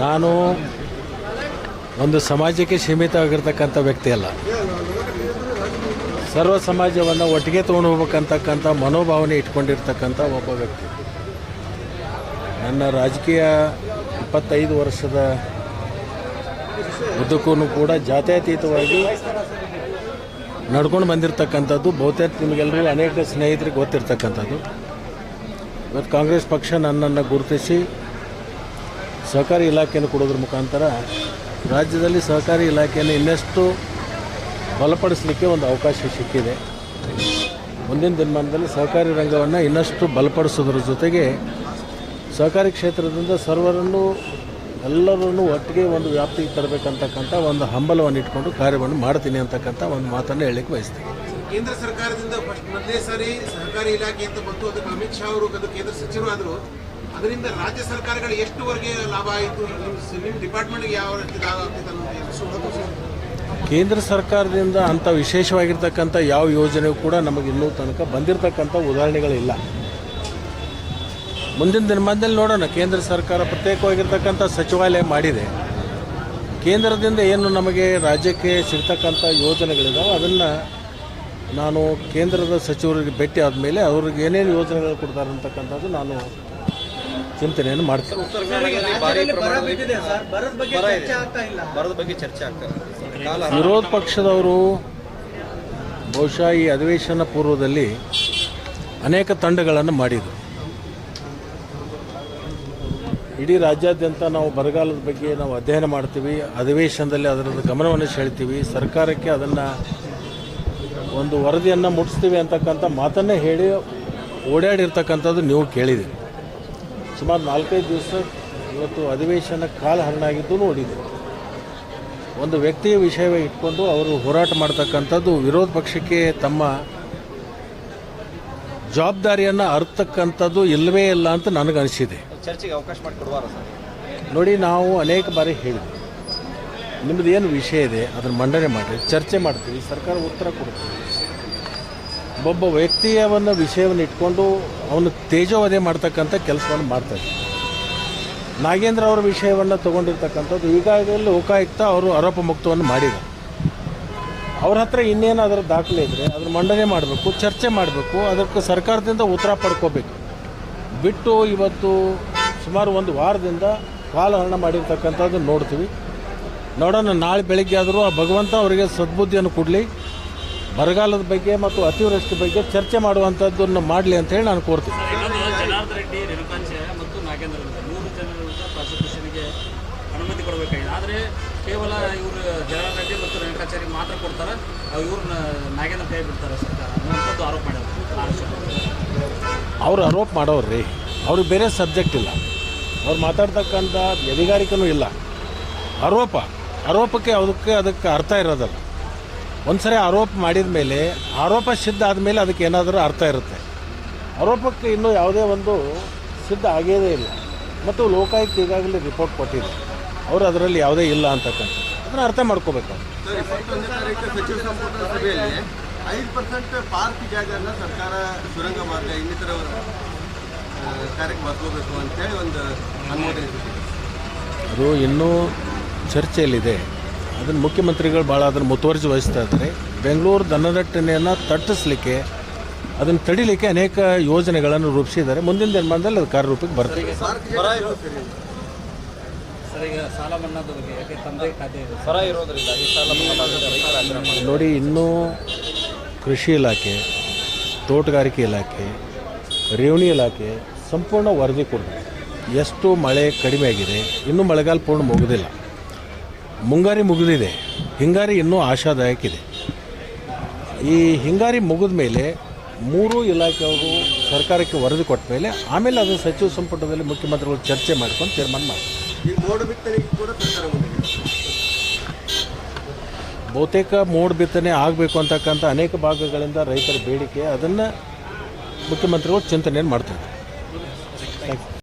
ನಾನು ಒಂದು ಸಮಾಜಕ್ಕೆ ಸೀಮಿತ ಆಗಿರ್ತಕ್ಕಂಥ ವ್ಯಕ್ತಿ ಅಲ್ಲ. ಸರ್ವ ಸಮಾಜವನ್ನು ಒಟ್ಟಿಗೆ ತೊಗೊಂಡು ಹೋಗ್ಬೇಕಂತಕ್ಕಂಥ ಮನೋಭಾವನೆ ಇಟ್ಕೊಂಡಿರ್ತಕ್ಕಂಥ ಒಬ್ಬ ವ್ಯಕ್ತಿ. ನನ್ನ ರಾಜಕೀಯ 25 ವರ್ಷದ ಉದ್ದಕ್ಕೂ ಕೂಡ ಜಾತ್ಯತೀತವಾಗಿ ನಡ್ಕೊಂಡು ಬಂದಿರತಕ್ಕಂಥದ್ದು ಬಹುತೇಕ ನಿಮಗೆಲ್ಲರೂ ಅನೇಕ ಸ್ನೇಹಿತರಿಗೆ ಗೊತ್ತಿರ್ತಕ್ಕಂಥದ್ದು. ಇವತ್ತು ಕಾಂಗ್ರೆಸ್ ಪಕ್ಷ ನನ್ನನ್ನು ಗುರುತಿಸಿ ಸಹಕಾರಿ ಇಲಾಖೆಯನ್ನು ಕೊಡೋದ್ರ ಮುಖಾಂತರ ರಾಜ್ಯದಲ್ಲಿ ಸಹಕಾರಿ ಇಲಾಖೆಯನ್ನು ಇನ್ನಷ್ಟು ಬಲಪಡಿಸಲಿಕ್ಕೆ ಒಂದು ಅವಕಾಶ ಸಿಕ್ಕಿದೆ. ಮುಂದಿನ ದಿನಮಾನದಲ್ಲಿ ಸಹಕಾರಿ ರಂಗವನ್ನು ಇನ್ನಷ್ಟು ಬಲಪಡಿಸೋದ್ರ ಜೊತೆಗೆ ಸಹಕಾರಿ ಕ್ಷೇತ್ರದಿಂದ ಸರ್ವರನ್ನು ಎಲ್ಲರನ್ನು ಒಟ್ಟಿಗೆ ಒಂದು ವ್ಯಾಪ್ತಿಗೆ ತರಬೇಕಂತಕ್ಕಂಥ ಒಂದು ಹಂಬಲವನ್ನು ಇಟ್ಕೊಂಡು ಕಾರ್ಯವನ್ನು ಮಾಡ್ತೀನಿ ಅಂತಕ್ಕಂಥ ಒಂದು ಮಾತನ್ನು ಹೇಳಲಿಕ್ಕೆ ಬಯಸ್ತೀನಿ. ಕೇಂದ್ರ ಸರ್ಕಾರದಿಂದ ಮೊದಲನೇ ಸಾರಿ ಸಹಕಾರಿ ಇಲಾಖೆ ಅಂತ ಬಂತು, ಅದಕ್ಕೆ ಅಮಿತ್ ಶಾ ಅವರು ಕೇಂದ್ರ ಸಚಿವರು ಆದರು. ಅದರಿಂದ ರಾಜ್ಯ ಸರ್ಕಾರಗಳು ಎಷ್ಟುವರೆಗೆ ಲಾಭ ಆಯಿತು? ನಿಮ್ಮ ಡಿಪಾರ್ಟ್ಮೆಂಟ್ಗೆ ಯಾವ ರೀತಿ ಲಾಭ ಆಗ್ತಿದೆ ಅನ್ನೋದು? ಕೇಂದ್ರ ಸರ್ಕಾರದಿಂದ ಅಂಥ ವಿಶೇಷವಾಗಿರ್ತಕ್ಕಂಥ ಯಾವ ಯೋಜನೆಯೂ ಕೂಡ ನಮಗೆ ಇನ್ನೂ ತನಕ ಬಂದಿರತಕ್ಕಂಥ ಉದಾಹರಣೆಗಳಿಲ್ಲ. ಮುಂದಿನ ದಿನಮಾನದಲ್ಲಿ ನೋಡೋಣ. ಕೇಂದ್ರ ಸರ್ಕಾರ ಪ್ರತ್ಯೇಕವಾಗಿರ್ತಕ್ಕಂಥ ಸಚಿವಾಲಯ ಮಾಡಿದೆ. ಕೇಂದ್ರದಿಂದ ಏನು ನಮಗೆ ರಾಜ್ಯಕ್ಕೆ ಸಿಗ್ತಕ್ಕಂಥ ಯೋಜನೆಗಳಿದಾವೆ ಅದನ್ನು ನಾನು ಕೇಂದ್ರದ ಸಚಿವರಿಗೆ ಭೇಟಿ ಆದಮೇಲೆ ಅವ್ರಿಗೆ ಏನೇನು ಯೋಜನೆಗಳು ಕೊಡ್ತಾರೆ ಅಂತಕ್ಕಂಥದ್ದು ನಾನು ಚಿಂತನೆಯನ್ನು ಮಾಡ್ತೀನಿ. ವಿರೋಧ ಪಕ್ಷದವರು ಬಹುಶಃ ಈ ಅಧಿವೇಶನ ಪೂರ್ವದಲ್ಲಿ ಅನೇಕ ತಂಡಗಳನ್ನು ಮಾಡಿದರು. ಇಡೀ ರಾಜ್ಯಾದ್ಯಂತ ನಾವು ಬರಗಾಲದ ಬಗ್ಗೆ ನಾವು ಅಧ್ಯಯನ ಮಾಡ್ತೀವಿ, ಅಧಿವೇಶನದಲ್ಲಿ ಅದರ ಗಮನವನ್ನು ಸೆಳಿತೀವಿ, ಸರ್ಕಾರಕ್ಕೆ ಅದನ್ನು ಒಂದು ವರದಿಯನ್ನು ಮುಟ್ಟಿಸ್ತೀವಿ ಅಂತಕ್ಕಂಥ ಮಾತನ್ನೇ ಹೇಳಿ ಓಡಾಡಿರ್ತಕ್ಕಂಥದ್ದು ನೀವು ಕೇಳಿದ್ದೀರಿ. ಸುಮಾರು 4-5 ದಿವಸ ಇವತ್ತು ಅಧಿವೇಶನ ಕಾಲಹರಣ ಆಗಿದ್ದು ನೋಡಿದ್ದೀವಿ. ಒಂದು ವ್ಯಕ್ತಿಯ ವಿಷಯವೇ ಇಟ್ಕೊಂಡು ಅವರು ಹೋರಾಟ ಮಾಡ್ತಕ್ಕಂಥದ್ದು ವಿರೋಧ ಪಕ್ಷಕ್ಕೆ ತಮ್ಮ ಜವಾಬ್ದಾರಿಯನ್ನು ಅರ್ಥಕ್ಕಂಥದ್ದು ಇಲ್ಲವೇ ಇಲ್ಲ ಅಂತ ನನಗನಿಸಿದೆ. ಚರ್ಚೆಗೆ ಅವಕಾಶ ಮಾಡಿಕೊಡುವಾರ ಸರ್? ನೋಡಿ, ನಾವು ಅನೇಕ ಬಾರಿ ಹೇಳಿದ್ವಿ, ನಿಮ್ಮದು ಏನು ವಿಷಯ ಇದೆ ಅದನ್ನು ಮಂಡನೆ ಮಾಡಿ ಚರ್ಚೆ ಮಾಡ್ತೀವಿ, ಸರ್ಕಾರ ಉತ್ತರ ಕೊಡ್ತೀವಿ. ಒಬ್ಬ ವ್ಯಕ್ತಿಯವನ್ನ ವಿಷಯವನ್ನು ಇಟ್ಕೊಂಡು ಅವನು ತೇಜೋವಧೆ ಮಾಡ್ತಕ್ಕಂಥ ಕೆಲಸವನ್ನು ಮಾಡ್ತಾರೆ. ನಾಗೇಂದ್ರ ಅವರ ವಿಷಯವನ್ನು ತೊಗೊಂಡಿರ್ತಕ್ಕಂಥದ್ದು ಈಗಾಗಲೇ ಲೋಕಾಯುಕ್ತ ಅವರು ಆರೋಪ ಮುಕ್ತವನ್ನು ಮಾಡಿದ್ದಾರೆ. ಅವ್ರ ಹತ್ರ ಇನ್ನೇನು ಅದರ ದಾಖಲೆ ಇದ್ದರೆ ಅದನ್ನು ಮಂಡನೆ ಮಾಡಬೇಕು, ಚರ್ಚೆ ಮಾಡಬೇಕು, ಅದಕ್ಕೆ ಸರ್ಕಾರದಿಂದ ಉತ್ತರ ಪಡ್ಕೋಬೇಕು. ಬಿಟ್ಟು ಇವತ್ತು ಸುಮಾರು 1 ವಾರದಿಂದ ಕಾಲಹರಣ ಮಾಡಿರ್ತಕ್ಕಂಥದ್ದು ನೋಡ್ತೀವಿ. ನೋಡೋಣ, ನಾಳೆ ಬೆಳಗ್ಗೆ ಆದರೂ ಆ ಭಗವಂತ ಅವರಿಗೆ ಸದ್ಬುದ್ಧಿಯನ್ನು ಕೊಡಲಿ, ಬರಗಾಲದ ಬಗ್ಗೆ ಮತ್ತು ಅತಿವೃಷ್ಟಿ ಬಗ್ಗೆ ಚರ್ಚೆ ಮಾಡುವಂಥದ್ದನ್ನು ಮಾಡಲಿ ಅಂತ ಹೇಳಿ ನಾನು ಕೋರ್ತೀನಿ. ಜನಾರ್ದನ್ ರೆಡ್ಡಿ, ರೇಣುಕಾಚಾರ್ಯ ಮತ್ತು ನಾಗೇಂದ್ರ 3 ಜನರ ಪ್ರಾಸಿಕ್ಯೂಷನ್ಗೆ ಅನುಮತಿ ಕೊಡಬೇಕಾಗಿದೆ. ಆದರೆ ಕೇವಲ ಇವರು ಜನಾರ್ದನ್ ರೆಡ್ಡಿ ಮತ್ತು ರೇಣುಕಾಚಾರ್ಯ ಮಾತ್ರ ಕೊಡ್ತಾರೆ, ಇವ್ರನ್ನ ನಾಗೇಂದ್ರ ಕೈ ಬಿಡ್ತಾರೆ ಸರ್ಕಾರ ಅನ್ನುವಂಥದ್ದು ಆರೋಪ ಮಾಡಿದ್ರು. ಅವರು ಆರೋಪ ಮಾಡೋರು ಅವ್ರಿಗೆ ಬೇರೆ ಸಬ್ಜೆಕ್ಟ್ ಇಲ್ಲ, ಅವ್ರು ಮಾತಾಡ್ತಕ್ಕಂಥ ಎದಿಗಾರಿಕೆನೂ ಇಲ್ಲ. ಆರೋಪಕ್ಕೆ ಅದಕ್ಕೆ ಅರ್ಥ ಇರೋದಲ್ಲ. ಒಂದು ಸರಿ ಆರೋಪ ಮಾಡಿದ ಮೇಲೆ, ಆರೋಪ ಸಿದ್ಧ ಆದಮೇಲೆ ಅದಕ್ಕೆ ಏನಾದರೂ ಅರ್ಥ ಇರುತ್ತೆ. ಆರೋಪಕ್ಕೆ ಇನ್ನೂ ಯಾವುದೇ ಒಂದು ಸಿದ್ಧ ಆಗೇದೇ ಇಲ್ಲ ಮತ್ತು ಲೋಕಾಯುಕ್ತ ಈಗಾಗಲೇ ರಿಪೋರ್ಟ್ ಕೊಟ್ಟಿದೆ, ಅವರು ಅದರಲ್ಲಿ ಯಾವುದೇ ಇಲ್ಲ ಅಂತಕ್ಕಂಥ ಅದನ್ನು ಅರ್ಥ ಮಾಡ್ಕೋಬೇಕು. 21ನೇ ತಾರೀಕು ಸಚಿವ ಸಂಪುಟ ಸಭೆಯಲ್ಲಿ 5% ಪಾರ್ಕ್ ಜಾಗನ ಸರ್ಕಾರ ಸುರಂಗ ಮಾರ್ಗ ಇನ್ನಿತರ ಕಾರ್ಯಕ್ಕೆ ಬಳಸ್ಕೋಬೇಕು ಅಂತೇಳಿ ಒಂದು ಅನುಮೋದನೆ ಸಿಕ್ಕಿದೆ. ಅದು ಇನ್ನೂ ಚರ್ಚೆಯಲ್ಲಿದೆ. ಅದನ್ನು ಮುಖ್ಯಮಂತ್ರಿಗಳು ಭಾಳ ಅದನ್ನು ಮುತುವರ್ಜಿ ವಹಿಸ್ತಾ ಇದ್ದಾರೆ. ಬೆಂಗಳೂರು ದನದಟ್ಟಣೆಯನ್ನು ತಟ್ಟಿಸಲಿಕ್ಕೆ, ಅದನ್ನು ತಡಿಲಿಕ್ಕೆ ಅನೇಕ ಯೋಜನೆಗಳನ್ನು ರೂಪಿಸಿದ್ದಾರೆ. ಮುಂದಿನ ದಿನಮಾನದಲ್ಲಿ ಅದು ಕಾರ್ಯರೂಪಕ್ಕೆ ಬರ್ತದೆ. ನೋಡಿ, ಇನ್ನೂ ಕೃಷಿ ಇಲಾಖೆ, ತೋಟಗಾರಿಕೆ ಇಲಾಖೆ, ರೇವಣಿ ಇಲಾಖೆ ಸಂಪೂರ್ಣ ವರದಿ ಕೊಡಬೇಕು. ಎಷ್ಟು ಮಳೆ ಕಡಿಮೆ ಆಗಿದೆ, ಇನ್ನೂ ಮಳೆಗಾಲ ಪೂರ್ಣ ಮುಗಿದಿಲ್ಲ. ಮುಂಗಾರಿ ಮುಗಿದಿದೆ, ಹಿಂಗಾರಿ ಇನ್ನೂ ಆಶಾದಾಯಕ ಇದೆ. ಈ ಹಿಂಗಾರಿ ಮುಗಿದ ಮೇಲೆ 3 ಇಲಾಖೆಯವರು ಸರ್ಕಾರಕ್ಕೆ ವರದಿ ಕೊಟ್ಟ ಮೇಲೆ ಆಮೇಲೆ ಅದು ಸಚಿವ ಸಂಪುಟದಲ್ಲಿ ಮುಖ್ಯಮಂತ್ರಿಗಳು ಚರ್ಚೆ ಮಾಡ್ಕೊಂಡು ತೀರ್ಮಾನ ಮಾಡ್ತಾರೆ. ಬಹುತೇಕ ಮೋಡ ಬಿತ್ತನೆ ಆಗಬೇಕು ಅಂತಕ್ಕಂಥ ಅನೇಕ ಭಾಗಗಳಿಂದ ರೈತರ ಬೇಡಿಕೆ, ಅದನ್ನು ಮುಖ್ಯಮಂತ್ರಿಗಳು ಚಿಂತನೆಯನ್ನು ಮಾಡ್ತಾರೆ.